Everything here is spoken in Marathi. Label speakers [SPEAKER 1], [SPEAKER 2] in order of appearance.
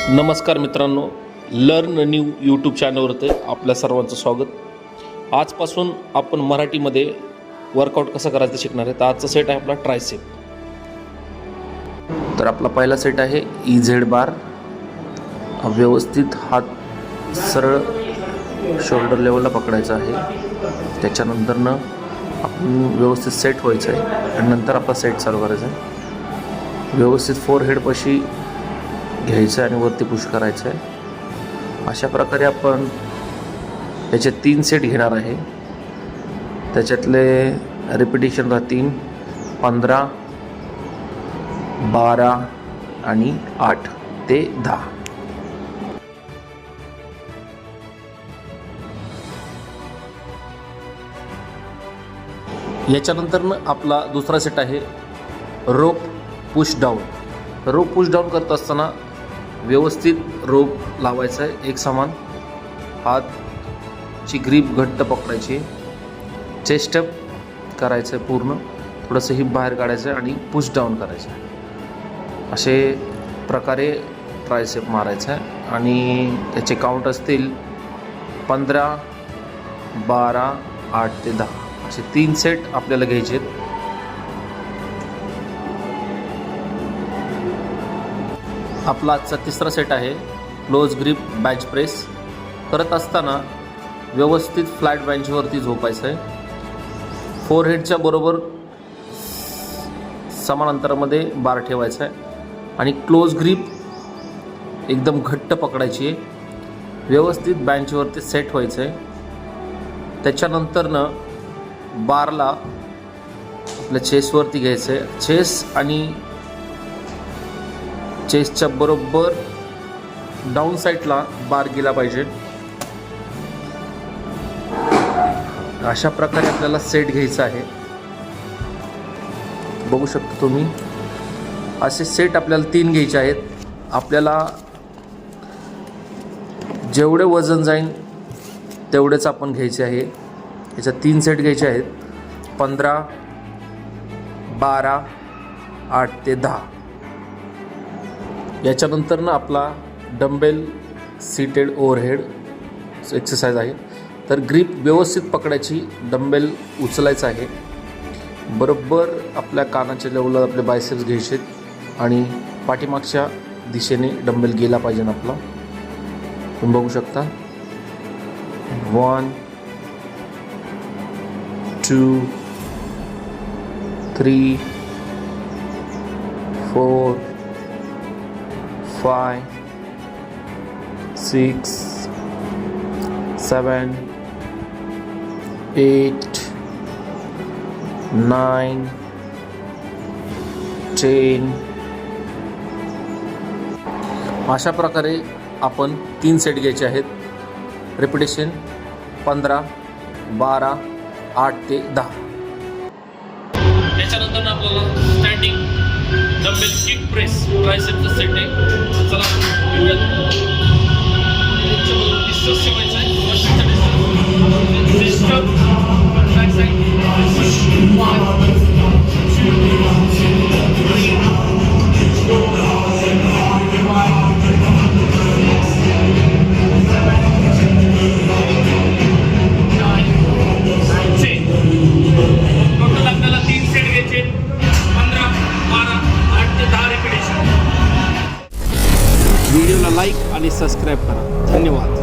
[SPEAKER 1] नमस्कार मित्रांनो, लर्न न्यू यूट्यूब चॅनलवरती आपल्या सर्वांचं स्वागत। आजपासून आपण मराठीमध्ये वर्कआउट कसं करायचं शिकणार आहे। तर आजचा सेट आहे आपला ट्रायसेप। तर आपला पहिला सेट आहे EZ बार। व्यवस्थित हात सरळ शोल्डर लेवलला पकडायचा आहे। त्याच्यानंतरनं आपण व्यवस्थित सेट व्हायचं आहे आणि नंतर आपला सेट चालू करायचा आहे। व्यवस्थित फोरहेडपाशी घ्यायचं आणि वरती पुश करायचं आहे। अशा प्रकारे आपण याचे 3 सेट घेणार आहे। त्याच्यातले रिपिटेशन राहतील 15, 12 आणि 8 ते 10। याच्यानंतरनं आपला दुसरा सेट आहे रोप पुश डाऊन। रोप पुश डाऊन करत असताना व्यवस्थित रोप लावायचा आहे, एक समान हातची ग्रीप घट्ट पकडायची, चेस्ट अप करायचं आहे, पूर्ण थोडंसं हिप बाहेर काढायचं आणि पुश डाऊन करायचं आहे। असे प्रकारे ट्रायसेप मारायचं आहे आणि त्याचे काउंट असतील 15, 12, 8 ते 10 असे 3 सेट आपल्याला घ्यायचे आहेत। आपला आजचा तिसरा सेट आहे क्लोज ग्रिप बँच प्रेस। करत असताना व्यवस्थित फ्लॅट बेंचवरती झोपायचं आहे। फोरहेडच्या बरोबर समान अंतरामध्ये बार ठेवायचा आहे आणि क्लोज ग्रिप एकदम घट्ट पकडायची आहे। व्यवस्थित बेंचवरती सेट व्हायचं आहे। त्याच्यानंतरनं बारला आपल्या चेस्टवरती घ्यायचं आहे। चेस्ट आणि चेस्टच्या बरोबर डाऊन साईडला बार गेला पाहिजे। अशा प्रकारे आपल्याला सेट घ्यायचा आहे। बघू शकता तुम्ही, असे सेट आपल्याला 3 घ्यायचे आहेत। आपल्याला जेवढे वजन जाईल तेवढेच आपण घ्यायचे आहे। याच्या 3 सेट घ्यायचे आहेत 15, 12, 8 ते 10। याच्यानंतरनं आपला डंबेल सीटेड ओव्हरहेड एक्सरसाइज आहे। तर ग्रीप व्यवस्थित पकडायची, डंबेल उचलायचं आहे, बरोबर आपल्या कानाच्या लेवलला आपले बायसेप्स घ्यायचे आणि पाठीमागच्या दिशेने डंबेल गेला पाहिजे आपला। तुम्ही बघू शकता 1, 2, 3, 4, 5, 6, 7, 8, 9, 10। अशा प्रकारे आपण 3 सेट घ्यायचे आहेत। रिपिटेशन 15, 12, 8 ते 10। त्याच्यानंतर आपल्याला स्टँडिंग डंबेल किक प्रेस ट्रायसेपचा सेट आहे। चला डिस्टन्स ठेवायचा आहे। Back side push 1, 2, 3, 4, 5, 6, 7, 8, 9, 10। टोटल आपल्याला 3 सेट घ्यायचे 15, 12, 8 ते 10 रिपिटेशन। व्हिडिओला लाईक आणि सबस्क्राईब करा। धन्यवाद।